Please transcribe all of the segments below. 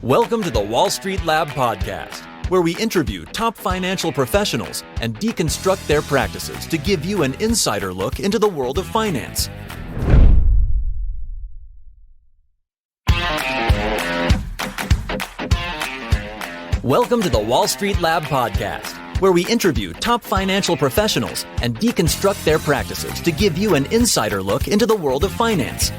Welcome to the Wall Street Lab podcast, where we interview top financial professionals and deconstruct their practices to give you an insider look into the world of finance. Welcome to the Wall Street Lab podcast, where we interview top financial professionals and deconstruct their practices to give you an insider look into the world of finance.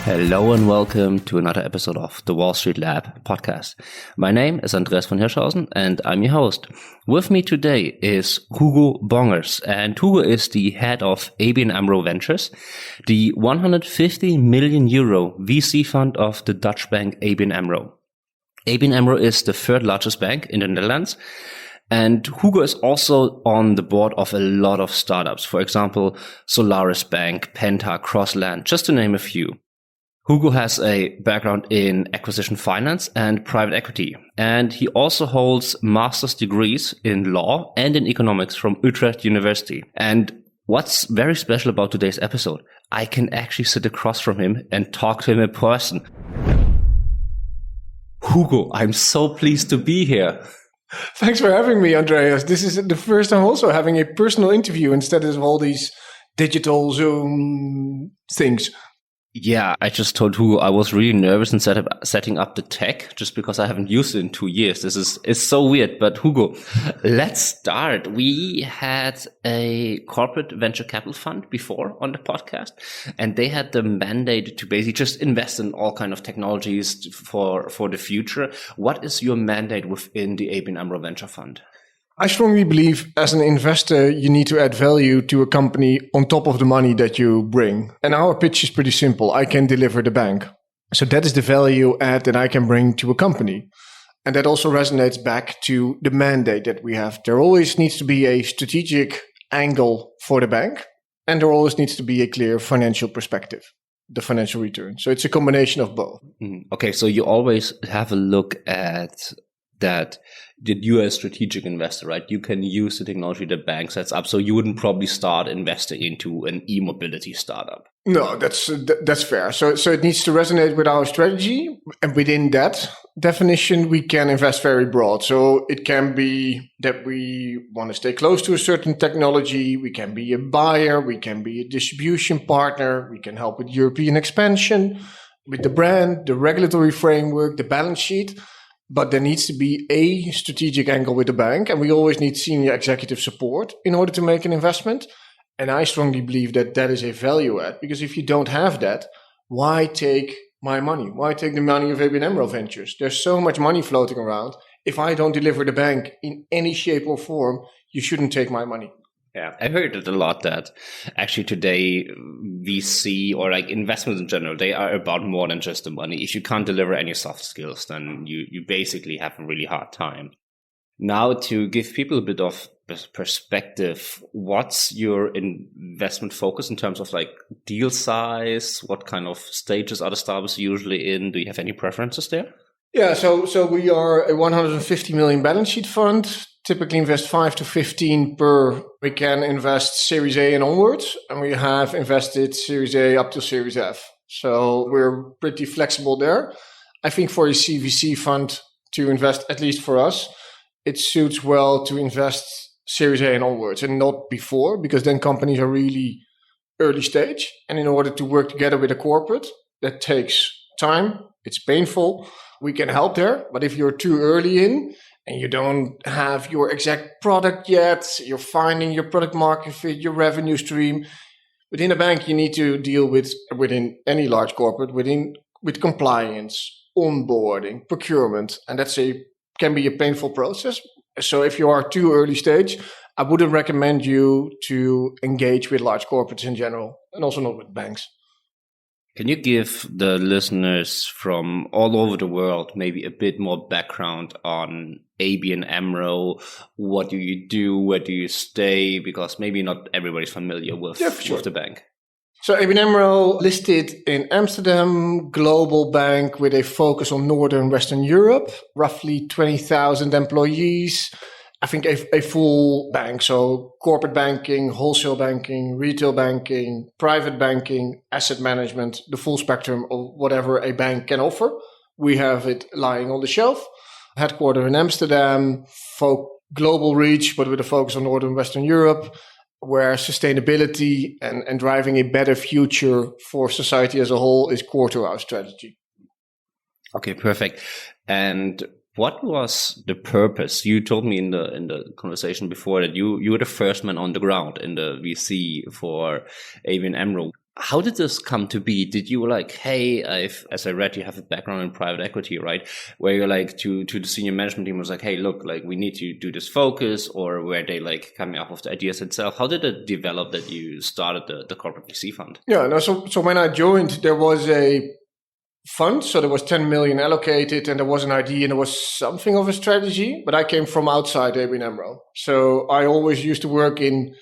Hello and welcome to another episode of the Wall Street Lab podcast. My name is Andreas von Hirschhausen and I'm your host. With me today is Hugo Bongers, and Hugo is the head of ABN Amro Ventures, the 150 million euro VC fund of the Dutch Bank ABN Amro. ABN Amro is the third largest bank in the Netherlands. And Hugo is also on the board of a lot of startups. For example, Solarisbank, Penta, Crosslend, just to name a few. Hugo has a background in acquisition finance and private equity, and he also holds master's degrees in law and in economics from Utrecht University. And what's very special about today's episode, I can actually sit across from him and talk to him in person. Hugo, I'm so pleased to be here. Thanks for having me, Andreas. This is the first time also having a personal interview instead of all these digital Zoom things. Yeah, I just told Hugo I was really nervous in setting up the tech just because I haven't used it in 2 years. It's so weird. But Hugo, let's start. We had a corporate venture capital fund before on the podcast, and they had the mandate to basically just invest in all kind of technologies for the future. What is your mandate within the ABN Amro Venture Fund? I strongly believe as an investor, you need to add value to a company on top of the money that you bring. And our pitch is pretty simple. I can deliver the bank. So that is the value add that I can bring to a company. And that also resonates back to the mandate that we have. There always needs to be a strategic angle for the bank. And there always needs to be a clear financial perspective, the financial return. So it's a combination of both. Okay, so you always have a look at that you're a strategic investor, right? You can use the technology the bank sets up, so you wouldn't probably start investing into an emobility startup. No, that's fair. So it needs to resonate with our strategy, and within that definition, we can invest very broad. So it can be that we want to stay close to a certain technology. We can be a buyer. We can be a distribution partner. We can help with European expansion, with the brand, the regulatory framework, the balance sheet. But there needs to be a strategic angle with the bank, and we always need senior executive support in order to make an investment. And I strongly believe that that is a value add, because if you don't have that, why take my money? Why take the money of ABN Amro Ventures? There's so much money floating around. If I don't deliver the bank in any shape or form, you shouldn't take my money. Yeah, I heard it a lot that actually today VC or like investments in general, they are about more than just the money. If you can't deliver any soft skills, then you basically have a really hard time. Now, to give people a bit of perspective, what's your investment focus in terms of like deal size? What kind of stages are the startups usually in? Do you have any preferences there? Yeah, so we are a 150 million balance sheet fund. Typically invest 5 to 15 per. We can invest Series A and onwards, and we have invested Series A up to Series F. So we're pretty flexible there. I think for a CVC fund to invest, at least for us, it suits well to invest Series A and onwards and not before, because then companies are really early stage. And in order to work together with a corporate, that takes time. It's painful. We can help there. But if you're too early in, and you don't have your exact product yet, you're finding your product market fit, your revenue stream. Within a bank, you need to deal within any large corporate, with compliance, onboarding, procurement, and can be a painful process. So if you are too early stage, I wouldn't recommend you to engage with large corporates in general, and also not with banks. Can you give the listeners from all over the world maybe a bit more background on ABN Amro? What do you do? Where do you stay? Because maybe not everybody's familiar with the bank. So ABN Amro listed in Amsterdam, global bank with a focus on Northern Western Europe, roughly 20,000 employees. I think a full bank. So corporate banking, wholesale banking, retail banking, private banking, asset management, the full spectrum of whatever a bank can offer. We have it lying on the shelf. Headquartered in Amsterdam, global reach, but with a focus on Northern Western Europe, where sustainability and driving a better future for society as a whole is core to our strategy. Okay, perfect. And what was the purpose? You told me in the conversation before that you were the first man on the ground in the VC for ABN Amro. How did this come to be? Did you like, hey, as I read, you have a background in private equity, right? Where you're like to the senior management team was like, hey, look, like we need to do this focus, or were they like coming up with the ideas itself? How did it develop that you started the corporate VC fund? Yeah, no. So when I joined, there was a fund. So there was 10 million allocated and there was an idea and there was something of a strategy, but I came from outside ABN AMRO. So I always used to work in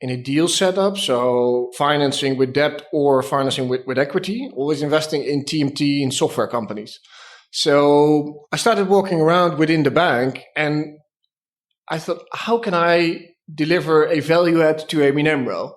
a deal setup. So financing with debt or financing with equity, always investing in TMT in software companies. So I started walking around within the bank and I thought, how can I deliver a value add to ABN AMRO?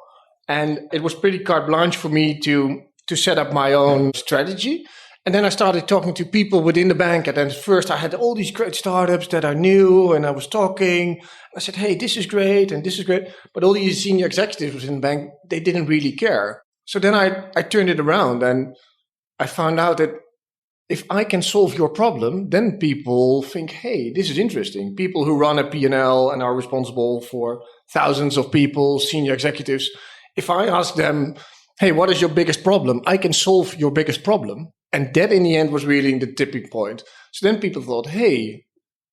And it was pretty carte blanche for me to set up my own strategy. And then I started talking to people within the bank. And then first I had all these great startups that I knew and I was talking. I said, hey, this is great and this is great. But all these senior executives within the bank, they didn't really care. So then I turned it around and I found out that if I can solve your problem, then people think, hey, this is interesting. People who run a P&L and are responsible for thousands of people, senior executives. If I ask them, hey, what is your biggest problem? I can solve your biggest problem. And that in the end was really the tipping point. So then people thought, hey,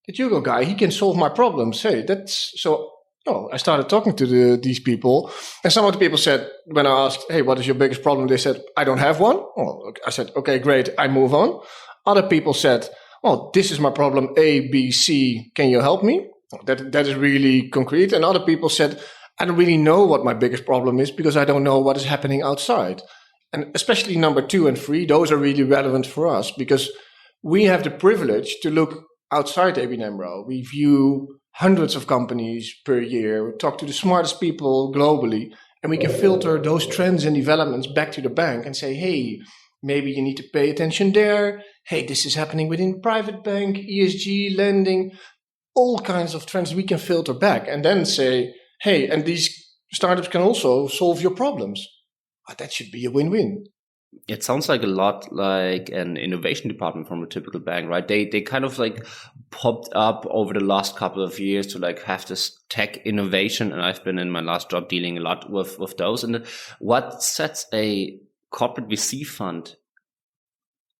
that Hugo guy, he can solve my problems. Hey, that's so. Oh, I started talking to these people. And some of the people said, when I asked, hey, what is your biggest problem? They said, I don't have one. Oh, I said, okay, great. I move on. Other people said, oh, this is my problem. A, B, C. Can you help me? That is really concrete. And other people said, I don't really know what my biggest problem is because I don't know what is happening outside. And especially number 2 and 3, those are really relevant for us because we have the privilege to look outside ABN AMRO. We view hundreds of companies per year, we talk to the smartest people globally, and we can filter those trends and developments back to the bank and say, hey, maybe you need to pay attention there. Hey, this is happening within private bank, ESG, lending, all kinds of trends we can filter back and then say, hey, and these startups can also solve your problems. That should be a win-win. It sounds like a lot like an innovation department from a typical bank, right? They kind of like popped up over the last couple of years to like have this tech innovation. And I've been in my last job dealing a lot with those. And what sets a corporate VC fund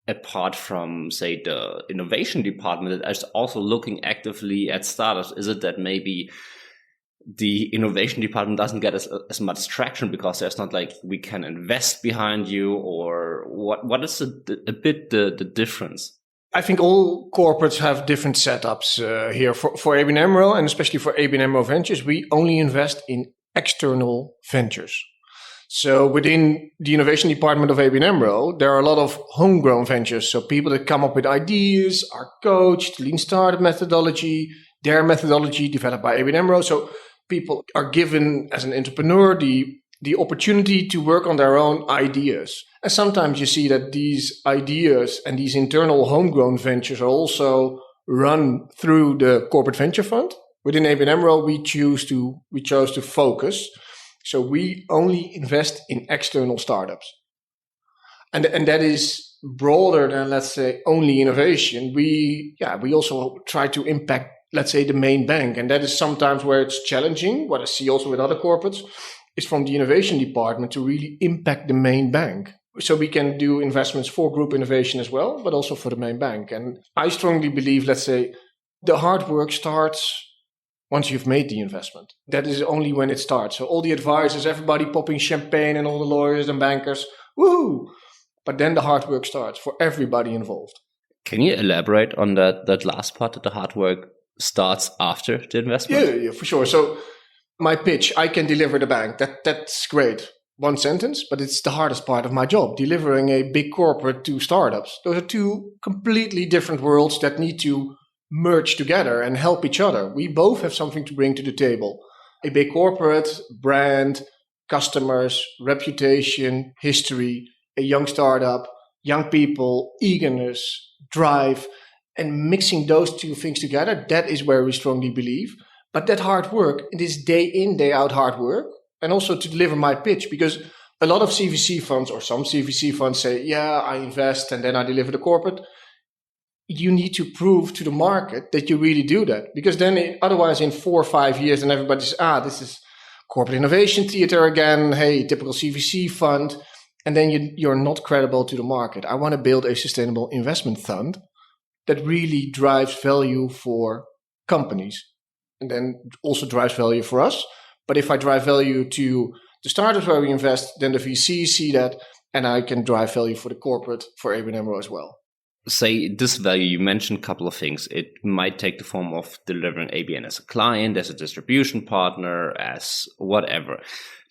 apart from, say, the innovation department that is also looking actively at startups? Is it that maybe the innovation department doesn't get as much traction because there's not like we can invest behind you, or what is a bit the difference? I think all corporates have different setups here. For ABN AMRO and especially for ABN AMRO Ventures, we only invest in external ventures. So within the innovation department of ABN AMRO, there are a lot of homegrown ventures. So people that come up with ideas are coached, lean startup methodology, their methodology developed by ABN AMRO. So people are given as an entrepreneur the opportunity to work on their own ideas. And sometimes you see that these ideas and these internal homegrown ventures are also run through the corporate venture fund. Within ABN AMRO, we chose to focus. So we only invest in external startups. And that is broader than, let's say, only innovation. We also try to impact, let's say, the main bank. And that is sometimes where it's challenging. What I see also with other corporates is from the innovation department to really impact the main bank. So we can do investments for group innovation as well, but also for the main bank. And I strongly believe, let's say, the hard work starts once you've made the investment. That is only when it starts. So all the advisors, everybody popping champagne and all the lawyers and bankers, woohoo! But then the hard work starts for everybody involved. Can you elaborate on that last part, that the hard work starts after the investment? Yeah, for sure. So my pitch, I can deliver the bank. That's great. One sentence, but it's the hardest part of my job, delivering a big corporate to startups. Those are two completely different worlds that need to merge together and help each other. We both have something to bring to the table. A big corporate, brand, customers, reputation, history, a young startup, young people, eagerness, drive, and mixing those two things together, that is where we strongly believe. But that hard work, it is day in, day out hard work, and also to deliver my pitch, because a lot of CVC funds or some CVC funds say, yeah, I invest and then I deliver the corporate. You need to prove to the market that you really do that, because then otherwise in 4 or 5 years, and everybody's, this is corporate innovation theater again. Hey, typical CVC fund. And then you're not credible to the market. I want to build a sustainable investment fund that really drives value for companies and then also drives value for us. But if I drive value to the startups where we invest, then the VCs see that, and I can drive value for the corporate, for ABN AMRO as well. Say this value, you mentioned a couple of things. It might take the form of delivering ABN as a client, as a distribution partner, as whatever.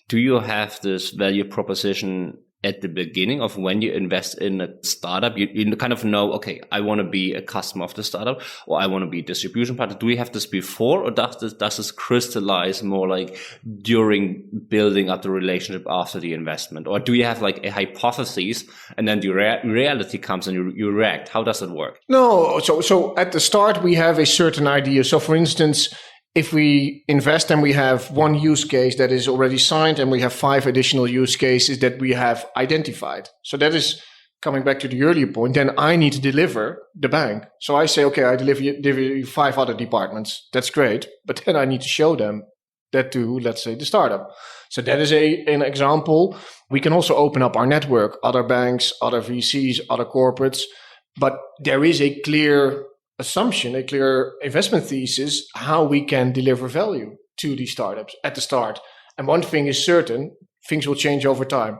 Do you have this value proposition at the beginning of when you invest in a startup? You kind of know, okay, I want to be a customer of the startup, or I want to be a distribution partner. Do we have this before, or does this crystallize more like during building up the relationship after the investment? Or do you have like a hypothesis and then the reality comes and you react? How does it work? No, so at the start we have a certain idea. So for instance, if we invest and we have one use case that is already signed and we have 5 additional use cases that we have identified. So that is coming back to the earlier point. Then I need to deliver the bank. So I say, okay, I deliver you 5 other departments. That's great. But then I need to show them that to, let's say, the startup. So that is an example. We can also open up our network, other banks, other VCs, other corporates. But there is a clear assumption, a clear investment thesis, how we can deliver value to these startups at the start. And one thing is certain, things will change over time.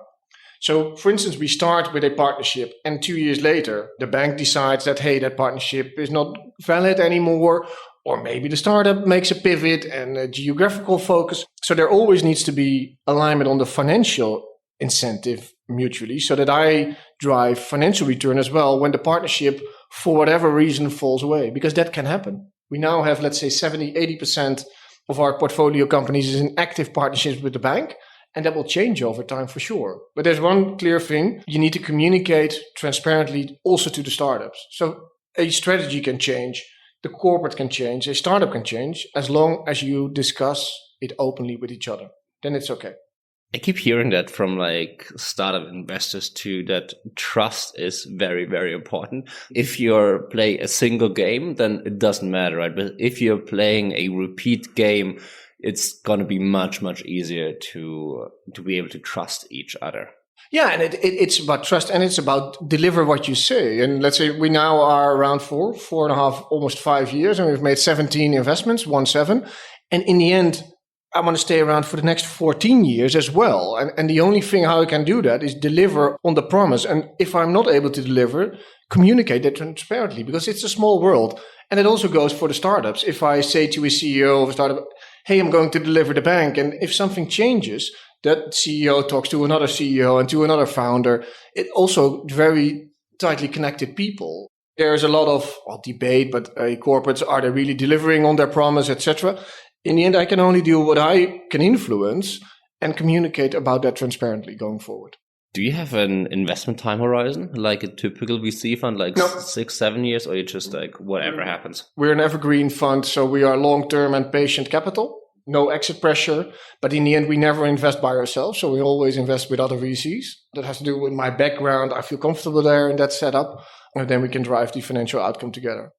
So for instance, we start with a partnership and 2 years later, the bank decides that, hey, that partnership is not valid anymore, or maybe the startup makes a pivot and a geographical focus. So there always needs to be alignment on the financial incentive mutually, so that I drive financial return as well when the partnership, for whatever reason, falls away, because that can happen. We now have, let's say, 70-80% of our portfolio companies is in active partnerships with the bank, and that will change over time for sure. But there's one clear thing: you need to communicate transparently also to the startups. So a strategy can change, the corporate can change, a startup can change, as long as you discuss it openly with each other. Then it's okay. I keep hearing that from like startup investors too, that trust is very, very important. If you're playing a single game, then it doesn't matter, right? But if you're playing a repeat game, it's going to be much, much easier to be able to trust each other. Yeah, and it's about trust, and it's about deliver what you say. And let's say we now are around 4.5, almost 5 years, and we've made 17 investments, 17. And in the end, I want to stay around for the next 14 years as well. And the only thing how I can do that is deliver on the promise. And if I'm not able to deliver, communicate that transparently, because it's a small world. And it also goes for the startups. If I say to a CEO of a startup, hey, I'm going to deliver the bank, and if something changes, that CEO talks to another CEO and to another founder. It also very tightly connected people. There's a lot of debate, but corporates, are they really delivering on their promise, etc.? In the end, I can only do what I can influence and communicate about that transparently going forward. Do you have an investment time horizon, like a typical VC fund, like No. 6-7 years, or you just like whatever happens? We're an evergreen fund, so we are long-term and patient capital, no exit pressure. But in the end, we never invest by ourselves, so we always invest with other VCs. That has to do with my background. I feel comfortable there in that setup, and then we can drive the financial outcome together.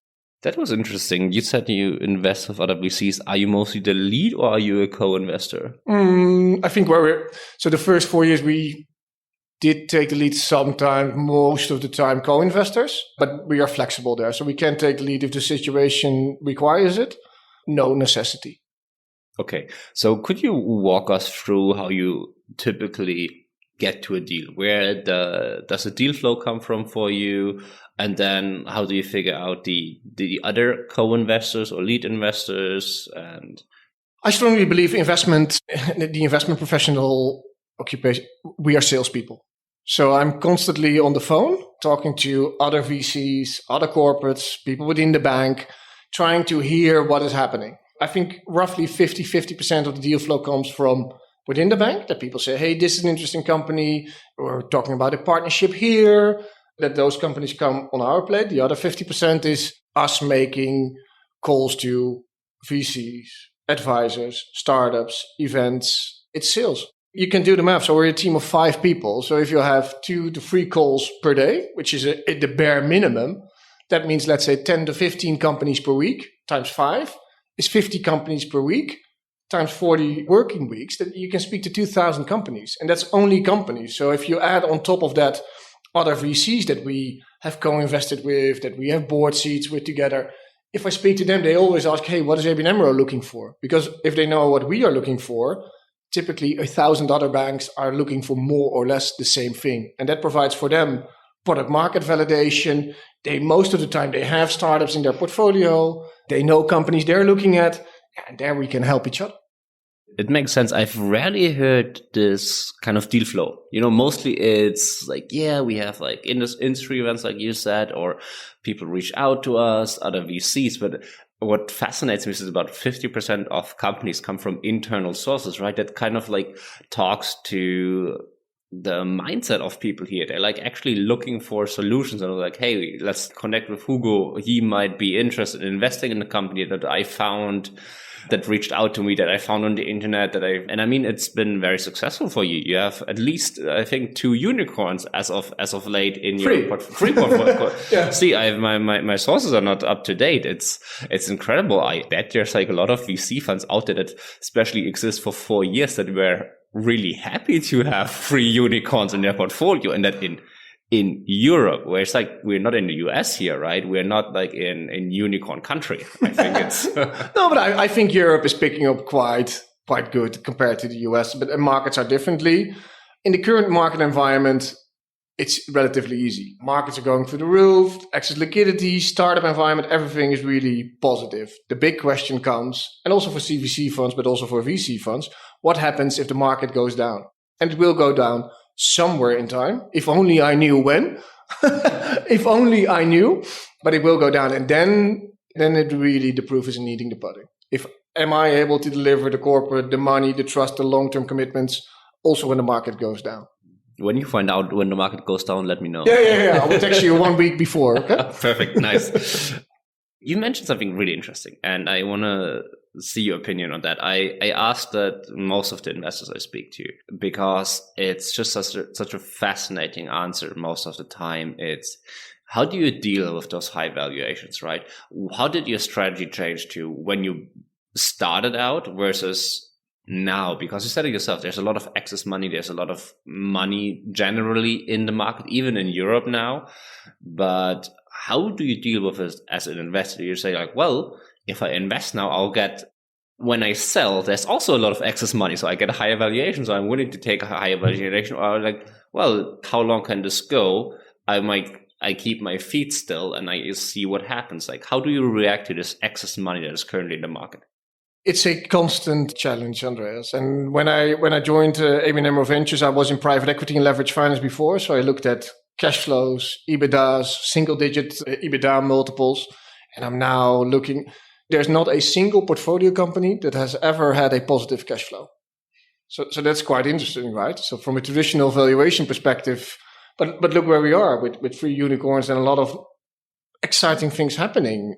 That was interesting. You said you invest with other VCs. Are you mostly the lead, or are you a co-investor? I think so the first 4 years we did take the lead sometimes, most of the time co-investors, but we are flexible there. So we can take the lead if the situation requires it. No necessity. Okay. So could you walk us through how you typically get to a deal? Where does the deal flow come from for you? And then how do you figure out the other co-investors or lead investors? And I strongly believe the investment professional occupation, we are salespeople. So I'm constantly on the phone talking to other VCs, other corporates, people within the bank, trying to hear what is happening. I think roughly 50% of the deal flow comes from within the bank, that people say, hey, this is an interesting company. We're talking about a partnership here, that those companies come on our plate. The other 50% is us making calls to VCs, advisors, startups, events. It's sales. You can do the math. So we're a team of 5 people. So if you have 2 to 3 calls per day, which is the bare minimum, that means, let's say 10 to 15 companies per week times 5 is 50 companies per week times 40 working weeks, that you can speak to 2,000 companies. And that's only companies. So if you add on top of that other VCs that we have co-invested with, that we have board seats with together, if I speak to them, they always ask, hey, what is ABN AMRO looking for? Because if they know what we are looking for, typically 1,000 other banks are looking for more or less the same thing. And that provides for them product market validation. Most of the time, they have startups in their portfolio. They know companies they're looking at. And there we can help each other. It makes sense. I've rarely heard this kind of deal flow. Mostly it's like, yeah, we have like industry events, like you said, or people reach out to us, other VCs. But what fascinates me is about 50% of companies come from internal sources, right? That kind of like talks to the mindset of people here. They're like actually looking for solutions, and like, hey, let's connect with Hugo. He might be interested in investing in a company that I found, that reached out to me, that I found on the internet, and I mean, it's been very successful for you. You have at least, I think, 2 unicorns as of late in your free portfolio. Yeah. See, I have my sources are not up to date. It's incredible. I bet there's like a lot of VC funds out there that especially exist for 4 years that were really happy to have 3 unicorns in their portfolio, and that in Europe, where it's like we're not in the US here, right? We're not like in unicorn country. I think it's no, but I think Europe is picking up quite good compared to the US, but the markets are differently. In the current market environment, it's relatively easy. Markets are going through the roof, excess liquidity, startup environment, everything is really positive. The big question comes, and also for CVC funds, but also for VC funds, what happens if the market goes down? And it will go down somewhere in time. If only I knew when. If only I knew. But it will go down. And then it really, the proof is in eating the pudding. Am I able to deliver the corporate, the money, the trust, the long-term commitments, also when the market goes down? When you find out when the market goes down, let me know. Yeah. I will text you 1 week before. Okay? Perfect. Nice. You mentioned something really interesting, and I want to see your opinion on that. I asked that most of the investors I speak to, because it's just such a fascinating answer most of the time. It's, how do you deal with those high valuations, right? How did your strategy change to when you started out versus now? Because you said it yourself, there's a lot of excess money. There's a lot of money generally in the market, even in Europe now. But how do you deal with it as an investor? You say like, well, if I invest now, I'll get, when I sell, there's also a lot of excess money. So I get a higher valuation. So I'm willing to take a higher valuation. Or like, well, how long can this go? I keep my feet still and I see what happens. Like, how do you react to this excess money that is currently in the market? It's a constant challenge, Andreas. And when I joined ABN AMRO Ventures, I was in private equity and leverage finance before. So I looked at cash flows, EBITDAs, single-digit EBITDA multiples. And I'm now looking, there's not a single portfolio company that has ever had a positive cash flow. So that's quite interesting, right? So from a traditional valuation perspective, but look where we are with 3 unicorns and a lot of exciting things happening.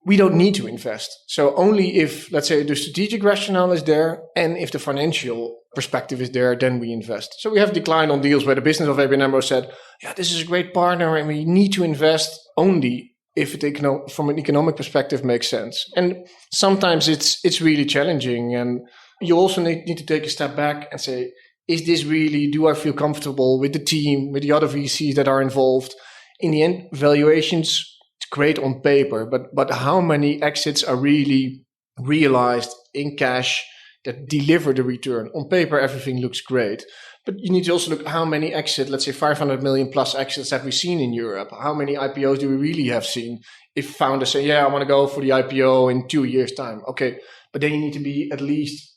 We don't need to invest. So only if, let's say, the strategic rationale is there and if the financial perspective is there, then we invest. So we have declined on deals where the business of ABN AMRO said, yeah, this is a great partner and we need to invest only if it from an economic perspective makes sense. And sometimes it's really challenging. And you also need to take a step back and say, is this really, do I feel comfortable with the team, with the other VCs that are involved? In the end, valuations, great on paper, but how many exits are really realized in cash that deliver the return? On paper, everything looks great, but you need to also look at how many exits, let's say 500 million plus exits have we seen in Europe? How many IPOs do we really have seen? If founders say, yeah, I want to go for the IPO in 2 years' time. Okay, but then you need to be at least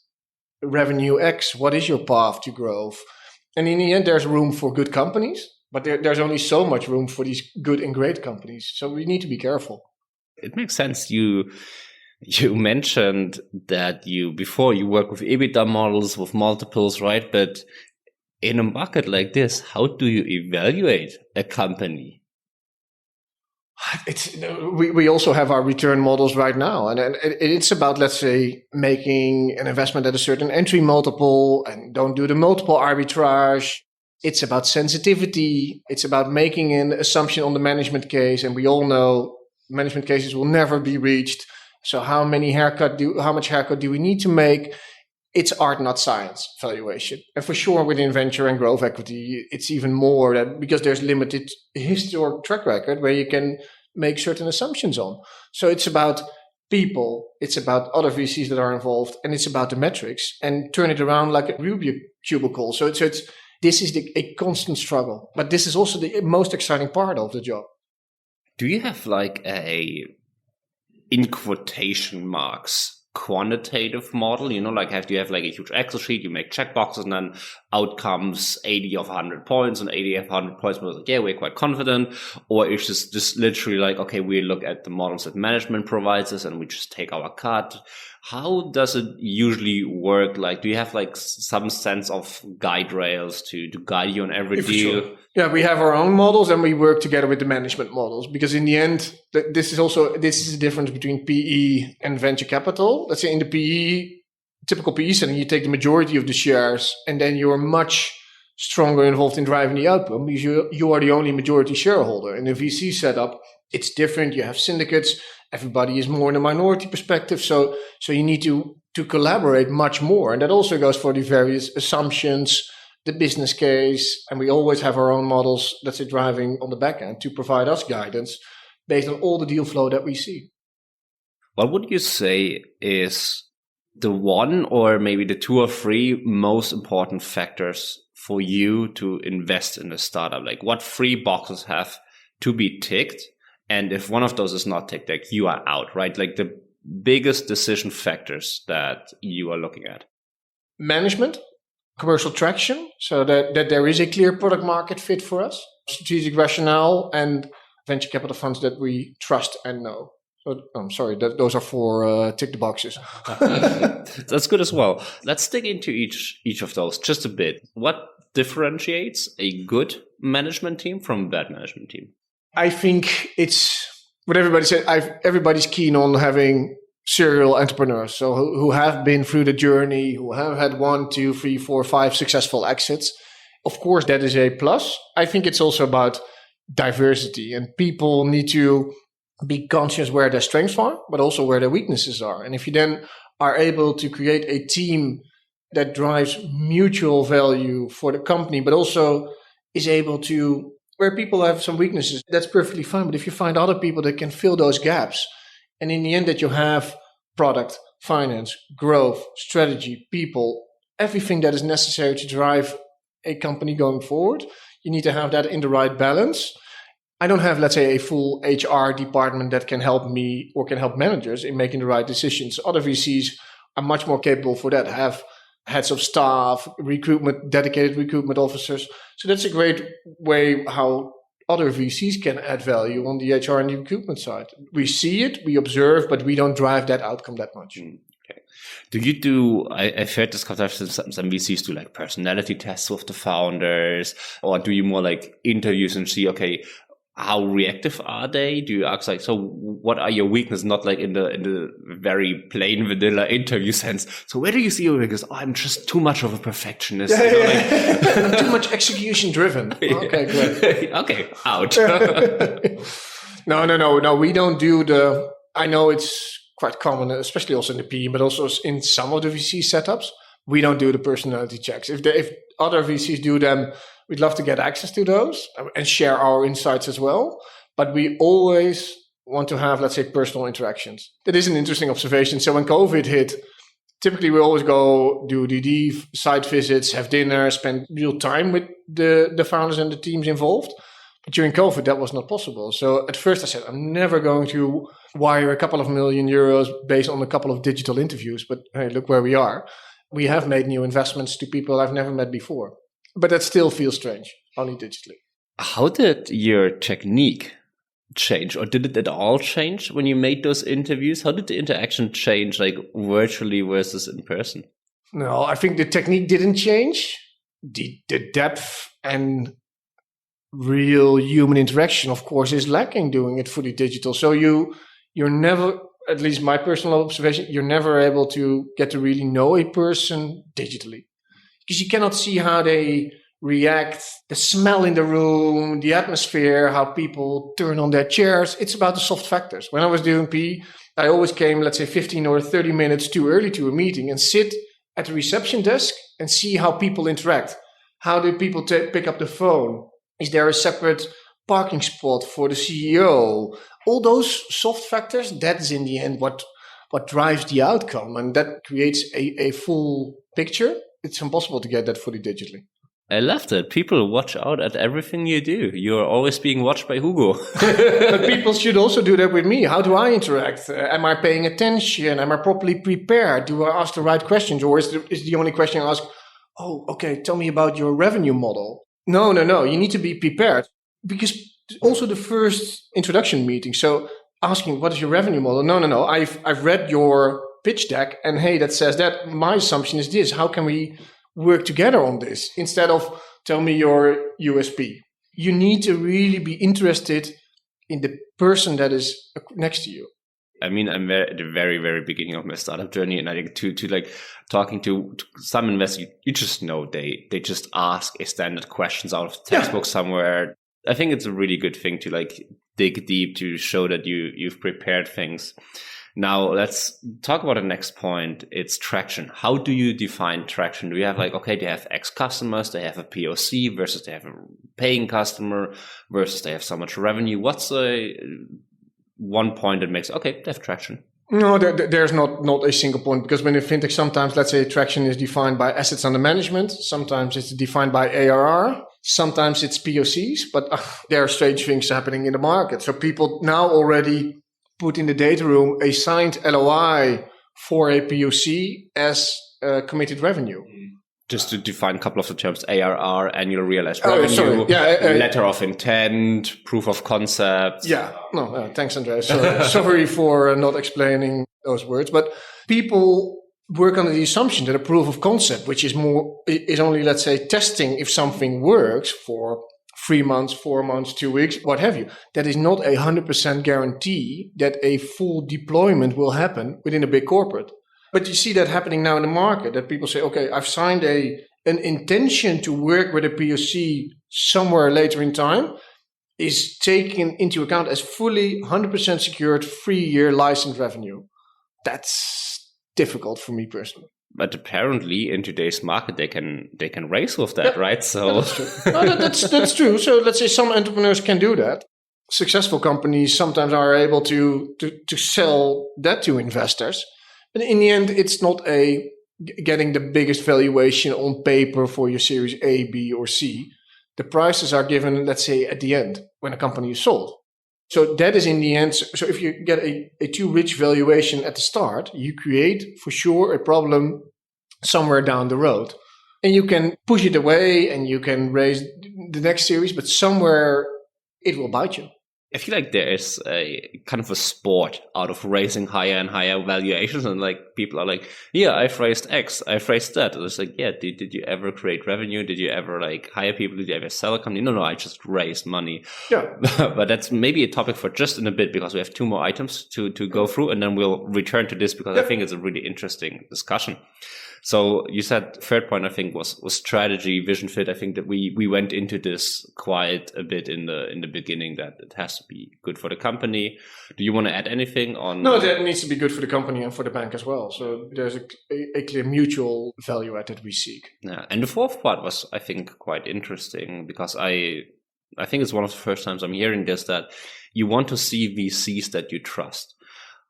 revenue X. What is your path to growth? And in the end, there's room for good companies. But there's only so much room for these good and great companies. So we need to be careful. It makes sense. You mentioned that before you work with EBITDA models, with multiples, right? But in a market like this, how do you evaluate a company? We also have our return models right now, and it's about, let's say, making an investment at a certain entry multiple and don't do the multiple arbitrage. It's about sensitivity. It's about making an assumption on the management case, and we all know management cases will never be reached. So how much haircut do we need to make? It's art, not science, valuation. And for sure, within venture and growth equity, it's even more that because there's limited historic track record where you can make certain assumptions on. So it's about people, it's about other VCs that are involved, and it's about the metrics, and turn it around like a Rubik cubicle. So this is a constant struggle, but this is also the most exciting part of the job. Do you have like in quotation marks, quantitative model, do you have like a huge Excel sheet, you make checkboxes and then out comes 80 of 100 points and 80 of 100 points, we're quite confident? Or it's just literally like, okay, we look at the models that management provides us and we just take our cut. How does it usually work? Like, do you have like some sense of guide rails to guide you on every deal? Sure. Yeah, we have our own models and we work together with the management models, because in the end, this is the difference between PE and venture capital. Let's say in the typical PE setting, you take the majority of the shares and then you're much stronger involved in driving the outcome because you are the only majority shareholder. In the VC setup, it's different. You have syndicates. Everybody is more in a minority perspective. So you need to collaborate much more. And that also goes for the various assumptions, the business case, and we always have our own models that's driving on the back end to provide us guidance based on all the deal flow that we see. What would you say is the one or maybe the two or three most important factors for you to invest in a startup? Like, what three boxes have to be ticked? And if one of those is not ticked, like, you are out, right? Like the biggest decision factors that you are looking at. Management. Commercial traction, so that there is a clear product market fit for us, strategic rationale, and venture capital funds that we trust and know. So I'm sorry, those are four tick the boxes. That's good as well. Let's dig into each of those just a bit. What differentiates a good management team from a bad management team? I think it's what everybody said. Everybody's keen on having serial entrepreneurs, so who have been through the journey, who have had 1, 2, 3, 4, 5 successful exits. Of course, that is a plus. I think it's also about diversity, and people need to be conscious where their strengths are, but also where their weaknesses are. And if you then are able to create a team that drives mutual value for the company, but also is able to, where people have some weaknesses, that's perfectly fine. But if you find other people that can fill those gaps, and in the end that you have product, finance, growth, strategy, people, everything that is necessary to drive a company going forward, you need to have that in the right balance. I don't have, let's say, a full HR department that can help me or can help managers in making the right decisions. Other VCs are much more capable for that, have heads of staff, dedicated recruitment officers. So that's a great way how other VCs can add value on the HR and the recruitment side. We see it, we observe, but we don't drive that outcome that much. Okay. Do you do, I've heard this concept, some VCs do like personality tests with the founders, or do you more like interviews and see, okay, how reactive are they? Do you ask like, so what are your weaknesses? Not like in the very plain vanilla interview sense. So where do you see your weakness? Oh, I'm just too much of a perfectionist. Like, too much execution driven. Okay, great. Okay, out. No. We don't do I know it's quite common, especially also in the PE, but also in some of the VC setups. We don't do the personality checks. If other VCs do them, we'd love to get access to those and share our insights as well. But we always want to have, let's say, personal interactions. That is an interesting observation. So when COVID hit, typically we always go do DD site visits, have dinner, spend real time with the founders and the teams involved. But during COVID, that was not possible. So at first I said, I'm never going to wire a couple of million euros based on a couple of digital interviews. But hey, look where we are. We have made new investments to people I've never met before. But that still feels strange, only digitally. How did your technique change, or did it at all change when you made those interviews? How did the interaction change, like virtually versus in person? No, I think the technique didn't change. The depth and real human interaction, of course, is lacking doing it fully digital. So you're never, at least my personal observation, you're never able to get to really know a person digitally, because you cannot see how they react, the smell in the room, the atmosphere, how people turn on their chairs. It's about the soft factors. When I was doing PE, I always came, let's say, 15 or 30 minutes too early to a meeting and sit at the reception desk and see how people interact. How do people pick up the phone? Is there a separate parking spot for the CEO? All those soft factors, that is in the end what drives the outcome. And that creates a full picture. It's impossible to get that fully digitally. I loved it. People watch out at everything you do. You're always being watched by Hugo. But people should also do that with me. How do I interact? Am I paying attention? Am I properly prepared? Do I ask the right questions? Or is the only question I ask, oh, okay, tell me about your revenue model? No. You need to be prepared. Because also the first introduction meeting. So asking, what is your revenue model? No. I've read your pitch deck, and hey, that says that. My assumption is this. How can we work together on this instead of tell me your USP? You need to really be interested in the person that is next to you. I mean, I'm at the very, very beginning of my startup journey, and I think to like talking to some investors, you just know they just ask a standard questions out of the textbook somewhere. I think it's a really good thing to like dig deep to show that you've prepared things. Now let's talk about the next point. It's traction. How do you define traction? Do you have like, okay, they have X customers, they have a POC versus they have a paying customer versus they have so much revenue? What's the one point that makes, okay, they have traction? No, there's not a single point, because when in fintech, sometimes, let's say, traction is defined by assets under management. Sometimes it's defined by ARR. Sometimes it's POCs, but there are strange things happening in the market. So people now already put in the data room a signed LOI for a POC as committed revenue. Just to define a couple of the terms, ARR, annual realized revenue, letter of intent, proof of concept. Yeah, no, thanks, Andreas. Sorry for not explaining those words, but people work under the assumption that a proof of concept, which is only, let's say, testing if something works for 3 months, 4 months, 2 weeks, what have you. That is not 100% guarantee that a full deployment will happen within a big corporate. But you see that happening now in the market, that people say, okay, I've signed an intention to work with a POC somewhere later in time, is taken into account as fully 100% secured 3-year license revenue. That's difficult for me personally. But apparently, in today's market, they can race with that, right? So that's true. No, that's true. So let's say some entrepreneurs can do that. Successful companies sometimes are able to sell that to investors. But in the end, it's not getting the biggest valuation on paper for your Series A, B, or C. The prices are given, let's say, at the end when a company is sold. So that is in the end. So if you get a too rich valuation at the start, you create for sure a problem somewhere down the road. And you can push it away and you can raise the next series, but somewhere it will bite you. I feel like there is a kind of a sport out of raising higher and higher valuations, and like people are like, yeah, I've raised X, I've raised that. And it's like, yeah, did you ever create revenue? Did you ever like hire people? Did you ever sell a company? No, I just raised money. Yeah. But that's maybe a topic for just in a bit, because we have 2 more items to go through, and then we'll return to this because I think it's a really interesting discussion. So you said third point, I think, was strategy, vision fit. I think that we went into this quite a bit in the beginning, that it has to be good for the company. Do you want to add anything on? No, that needs to be good for the company and for the bank as well. So there's a clear mutual value add that we seek. Yeah, and the fourth part was, I think, quite interesting, because I think it's one of the first times I'm hearing this, that you want to see VCs that you trust.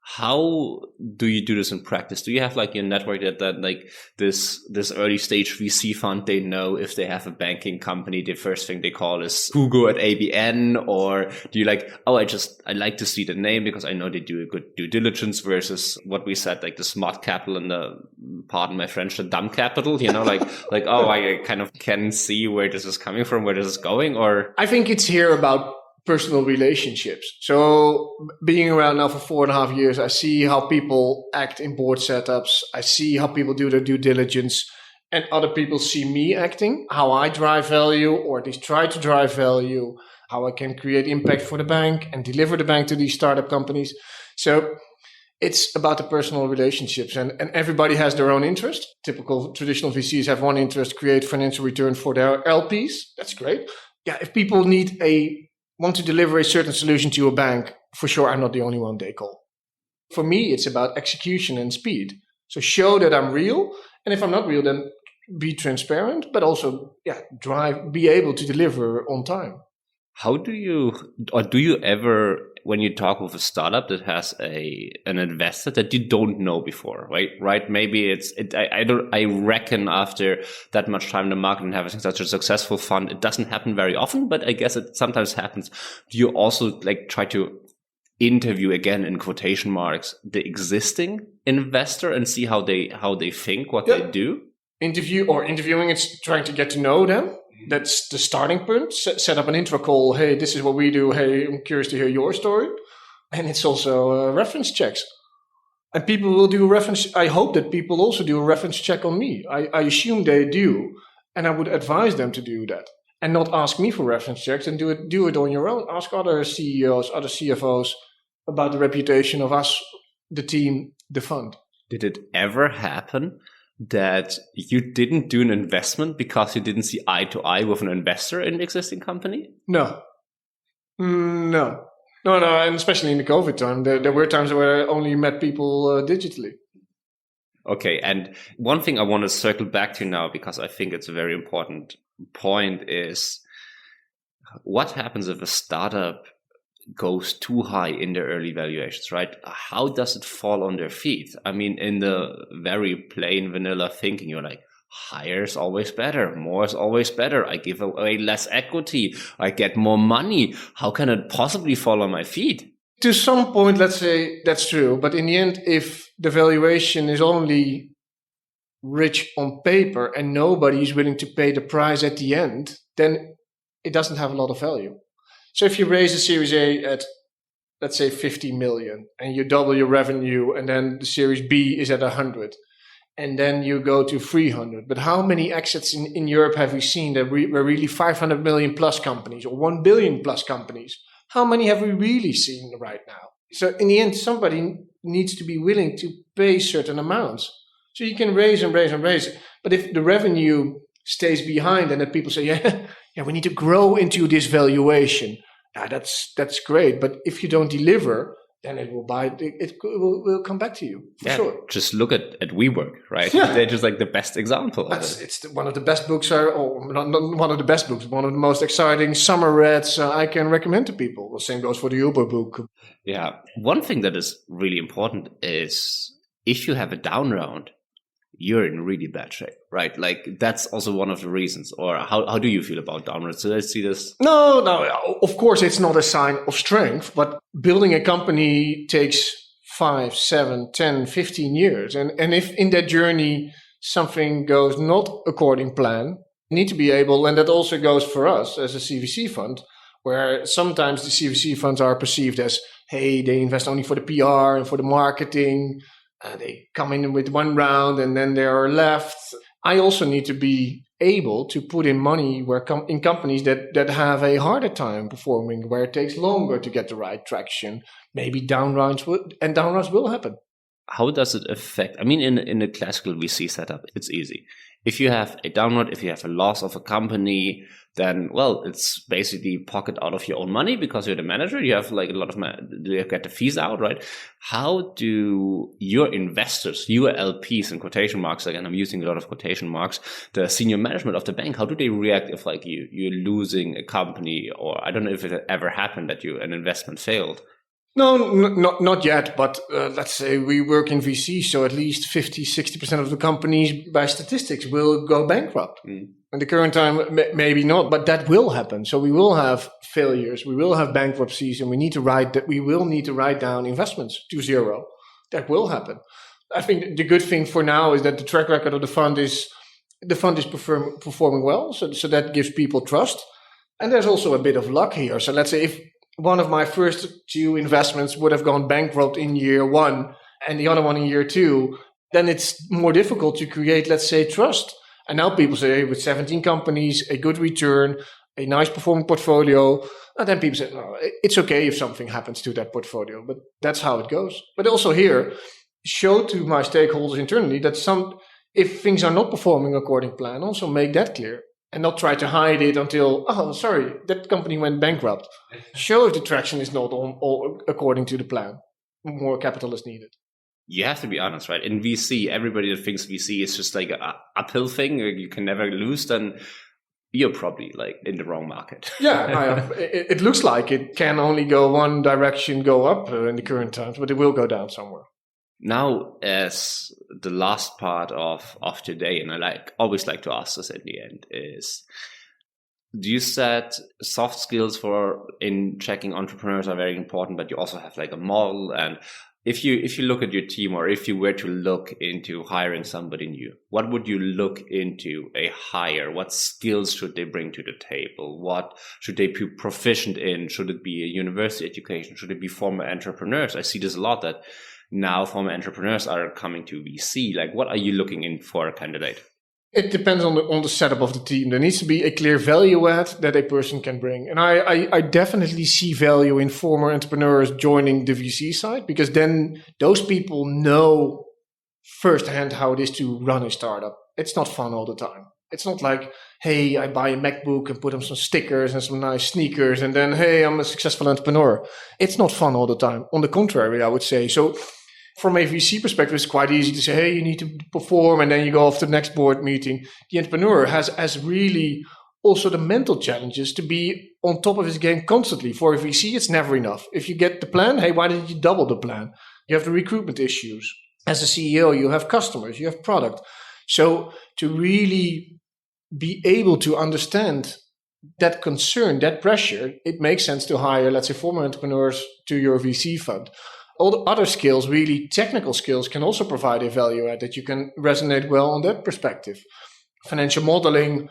How do you do this in practice? Do you have like your network that like this early stage VC fund, they know if they have a banking company, the first thing they call is Hugo at ABN? Or do you like, oh, I like to see the name because I know they do a good due diligence, versus what we said, like the smart capital and the, pardon my French, the dumb capital, like, oh, I kind of can see where this is coming from, where this is going? Or I think it's here about personal relationships. So being around now for 4.5 years, I see how people act in board setups. I see how people do their due diligence, and other people see me acting, how I drive value, or at least try to drive value, how I can create impact for the bank and deliver the bank to these startup companies. So it's about the personal relationships, and everybody has their own interest. Typical traditional VCs have one interest: create financial return for their LPs. That's great. Yeah, if people want to deliver a certain solution to a bank, for sure, I'm not the only one they call. For me, it's about execution and speed. So show that I'm real, and if I'm not real, then be transparent, but also be able to deliver on time. How do you ever, when you talk with a startup that has an investor that you don't know before, right? Maybe I reckon after that much time in the market and having such a successful fund, it doesn't happen very often, but I guess it sometimes happens. Do you also try to interview, again in quotation marks, the existing investor and see how they think, what they do? Interviewing, it's trying to get to know them. That's the starting point. Set up an intro call. Hey, this is what we do. Hey, I'm curious to hear your story. And it's also reference checks. And people will do I hope that people also do a reference check on me. I assume they do. And I would advise them to do that. And not ask me for reference checks, and do it on your own. Ask other CEOs, other CFOs about the reputation of us, the team, the fund. Did it ever happen that you didn't do an investment because you didn't see eye to eye with an investor in the existing company? No. And especially in the COVID time, there were times where I only met people digitally. Okay, and one thing I want to circle back to now, because I think it's a very important point, is what happens if a startup goes too high in their early valuations, right? How does it fall on their feet? I mean, in the very plain vanilla thinking, you're like, higher is always better. More is always better. I give away less equity. I get more money. How can it possibly fall on my feet? To some point, let's say that's true. But in the end, if the valuation is only rich on paper and nobody is willing to pay the price at the end, then it doesn't have a lot of value. So if you raise a Series A at, let's say, 50 million, and you double your revenue, and then the Series B is at 100, and then you go to 300. But how many exits in Europe have we seen that were really 500 million plus companies or 1 billion plus companies? How many have we really seen right now? So in the end, somebody needs to be willing to pay certain amounts. So you can raise and raise and raise. But if the revenue stays behind and that people say, yeah, we need to grow into this valuation. That's great. But if you don't deliver, then it will come back to you. For sure. Just look at WeWork, right? Yeah. They're just like the best example of it. It's one of the best books, not one of the best books, one of the most exciting summer reads I can recommend to people. The same goes for the Uber book. Yeah. One thing that is really important is if you have a down round, you're in really bad shape, right? Like that's also one of the reasons. Or how do you feel about down rounds? So let's see this. No, of course it's not a sign of strength, but building a company takes 5, 7, 10, 15 years. And if in that journey something goes not according plan, you need to be able, and that also goes for us as a CVC fund, where sometimes the CVC funds are perceived as, hey, they invest only for the PR and for the marketing. They come in with one round and then they are left. I also need to be able to put in money in companies that have a harder time performing, where it takes longer to get the right traction. Maybe down rounds will happen. How does it affect? I mean, in a classical VC setup, it's easy. If you have a downward, if you have a loss of a company, then, well, it's basically pocket out of your own money because you're the manager. You have like a lot of you get the fees out, right? How do your investors, your LPs in quotation marks, again, I'm using a lot of quotation marks, the senior management of the bank, how do they react if like you're losing a company, or I don't know if it ever happened that an investment failed? No, not yet. But let's say we work in VC, so at least 50-60% of the companies, by statistics, will go bankrupt. In the current time, maybe not, but that will happen. So we will have failures, we will have bankruptcies, and we will need to write down investments to zero. That will happen. I think the good thing for now is that the track record of the fund is performing well, so that gives people trust. And there's also a bit of luck here. So let's say one of my first two investments would have gone bankrupt in year one and the other one in year two, then it's more difficult to create, let's say, trust. And now people say with 17 companies, a good return, a nice performing portfolio, and then people say, no, it's okay if something happens to that portfolio, but that's how it goes. But also here, show to my stakeholders internally that if things are not performing according to plan, also make that clear and not try to hide it until, oh, sorry, that company went bankrupt. Show if the traction is not all according to the plan. More capital is needed. You have to be honest, right? In VC, everybody that thinks VC is just like a uphill thing, you can never lose, then you're probably like in the wrong market. Yeah, it looks like it can only go one direction, go up in the current times, but it will go down somewhere. Now, as the last part of today, and I always like to ask this at the end, is you said soft skills in checking entrepreneurs are very important, but you also have like a model. And if you look at your team, or if you were to look into hiring somebody new, what would you look into a hire? What skills should they bring to the table? What should they be proficient in? Should it be a university education? Should it be former entrepreneurs? I see this a lot, that now former entrepreneurs are coming to VC. Like, what are you looking in for a candidate? It depends on the setup of the team. There needs to be a clear value add that a person can bring. And I definitely see value in former entrepreneurs joining the VC side, because then those people know firsthand how it is to run a startup. It's not fun all the time. It's not like, hey, I buy a MacBook and put on some stickers and some nice sneakers, and then, hey, I'm a successful entrepreneur. It's not fun all the time. On the contrary, I would say. So from a VC perspective, it's quite easy to say, hey, you need to perform, and then you go off to the next board meeting. The entrepreneur has really also the mental challenges to be on top of his game constantly. For a VC, it's never enough. If you get the plan, hey, why didn't you double the plan? You have the recruitment issues. As a CEO, you have customers, you have product. So to really be able to understand that concern, that pressure, it makes sense to hire, let's say, former entrepreneurs to your VC fund. All the other skills, really technical skills, can also provide a value add that you can resonate well on that perspective. Financial modeling,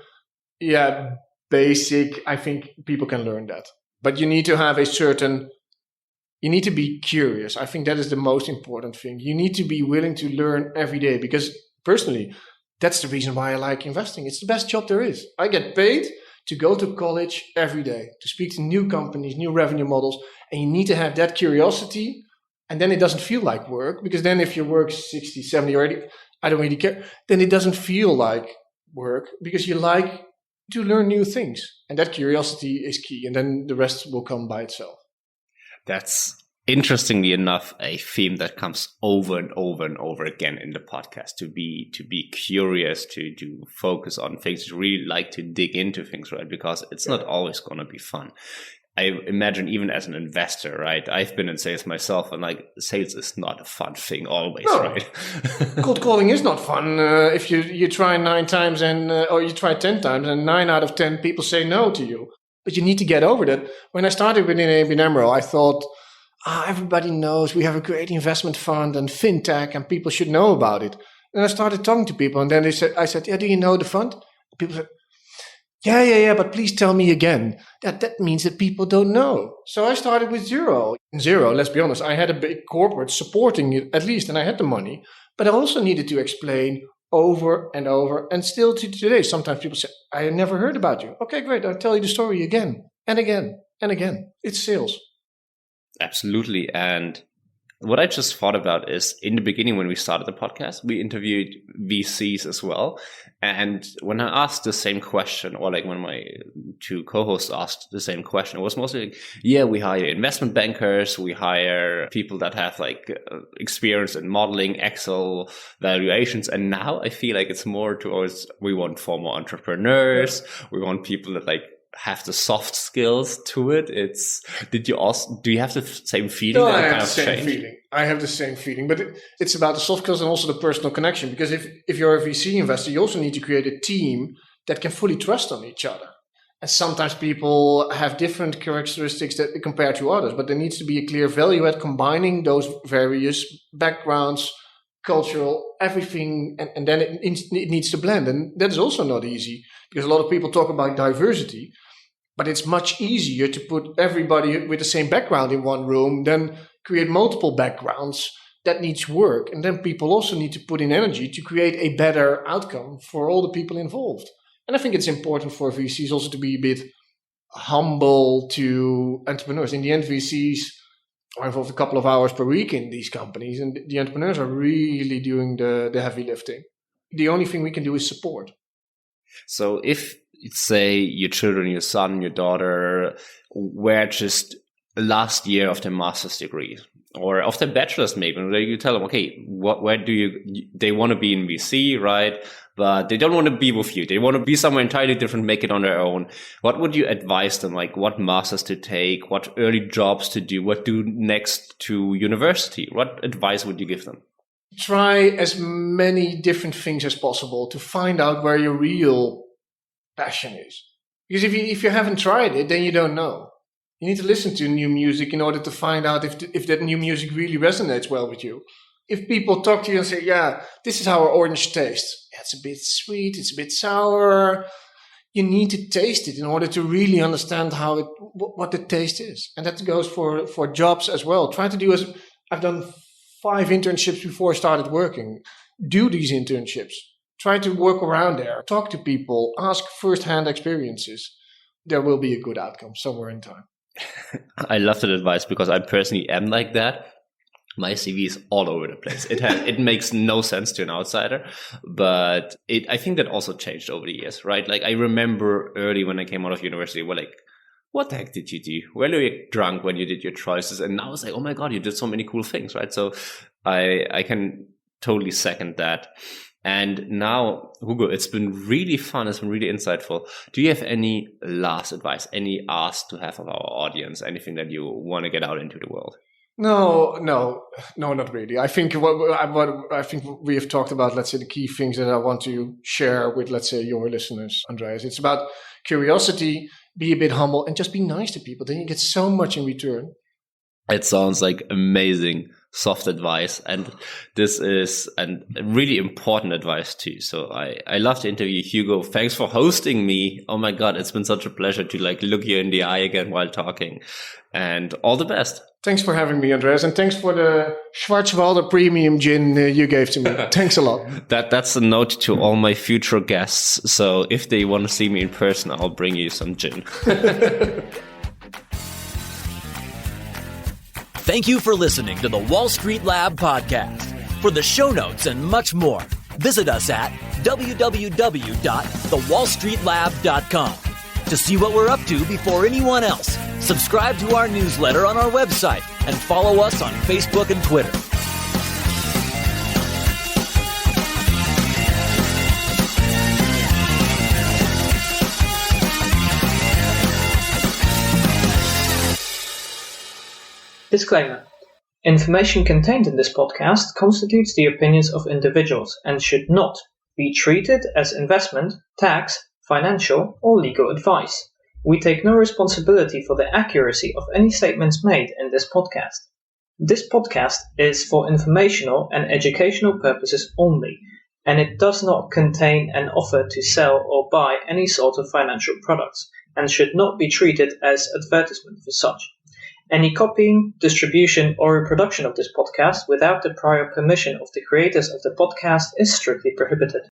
yeah, basic. I think people can learn that. But you need to have you need to be curious. I think that is the most important thing. You need to be willing to learn every day, because personally, that's the reason why I like investing. It's the best job there is. I get paid to go to college every day, to speak to new companies, new revenue models, and you need to have that curiosity. And then it doesn't feel like work, because then if you work 60, 70, or 80, I don't really care, then it doesn't feel like work, because you like to learn new things. And that curiosity is key. And then the rest will come by itself. That's, interestingly enough, a theme that comes over and over and over again in the podcast, to be curious, to focus on things, to really like to dig into things, right? Because it's not always going to be fun. I imagine even as an investor, right? I've been in sales myself, and like, sales is not a fun thing always, no. Right? Cold calling is not fun. If you try 9 times or you try 10 times and 9 out of 10 people say no to you. But you need to get over that. When I started within ABN Amro, I thought, everybody knows we have a great investment fund and fintech, and people should know about it. And I started talking to people, and then I said, yeah, do you know the fund? People said, yeah, but please tell me again. That means that people don't know. So I started with zero. Zero, let's be honest, I had a big corporate supporting it at least, and I had the money. But I also needed to explain over and over, and still to today, sometimes people say, I never heard about you. Okay, great, I'll tell you the story again and again and again. It's sales. Absolutely. And what I just thought about is, in the beginning, when we started the podcast, we interviewed VCs as well. And when I asked the same question, or like when my two co-hosts asked the same question, it was mostly like, yeah, we hire investment bankers, we hire people that have like experience in modeling, Excel, valuations. And now I feel like it's more towards, we want former entrepreneurs, we want people that like have the soft skills to it. Do you have the same feeling? No, I have the same feeling. I have the same feeling, but it's about the soft skills and also the personal connection. Because if you're a VC investor, you also need to create a team that can fully trust on each other. And sometimes people have different characteristics that compare to others, but there needs to be a clear value at combining those various backgrounds, cultural, everything, and then it needs to blend. And that is also not easy, because a lot of people talk about diversity, But it's much easier to put everybody with the same background in one room than create multiple backgrounds. That needs work. And then people also need to put in energy to create a better outcome for all the people involved. And I think it's important for VCs also to be a bit humble to entrepreneurs. In the end, VCs are involved a couple of hours per week in these companies, and the entrepreneurs are really doing the heavy lifting. The only thing we can do is support. So if, say, your children, your son, your daughter were just last year of their master's degree or of their bachelor's maybe, where you tell them, okay, where do they want to be in VC, right? But they don't want to be with you. They want to be somewhere entirely different, make it on their own. What would you advise them? Like what masters to take, what early jobs to do, what do next to university? What advice would you give them? Try as many different things as possible to find out where your real passion is. Because if you haven't tried it, then you don't know. You need to listen to new music in order to find out if that new music really resonates well with you. If people talk to you and say, yeah, this is how our orange tastes. Yeah, it's a bit sweet, it's a bit sour. You need to taste it in order to really understand what the taste is. And that goes for jobs as well. Try to do as I've done 5 internships before I started working. Do these internships. Try to work around there. Talk to people. Ask first-hand experiences. There will be a good outcome somewhere in time. I love that advice because I personally am like that. My CV is all over the place. It makes no sense to an outsider, but I think that also changed over the years, right? Like I remember early when I came out of university, we're like, what the heck did you do? Were you drunk when you did your choices? And now it's like, oh my God, you did so many cool things, right? So I can totally second that. And now, Hugo, it's been really fun. It's been really insightful. Do you have any last advice, any ask to have of our audience, anything that you want to get out into the world? No, not really. I think what I think we have talked about, let's say, the key things that I want to share with, let's say, your listeners, Andreas. It's about curiosity, be a bit humble, and just be nice to people. Then you get so much in return. It sounds like amazing soft advice, and this is a really important advice too. So I love to interview Hugo. Thanks for hosting me. Oh my God, it's been such a pleasure to look you in the eye again while talking, and all the best. Thanks for having me, Andreas, and thanks for the Schwarzwälder premium gin you gave to me. Thanks a lot. That's a note to all my future guests. So if they want to see me in person, I'll bring you some gin. Thank you for listening to the Wall Street Lab podcast. For the show notes and much more, visit us at www.thewallstreetlab.com. To see what we're up to before anyone else, subscribe to our newsletter on our website and follow us on Facebook and Twitter. Disclaimer. Information contained in this podcast constitutes the opinions of individuals and should not be treated as investment, tax, financial, or legal advice. We take no responsibility for the accuracy of any statements made in this podcast. This podcast is for informational and educational purposes only, and it does not contain an offer to sell or buy any sort of financial products, and should not be treated as advertisement for such. Any copying, distribution, or reproduction of this podcast without the prior permission of the creators of the podcast is strictly prohibited.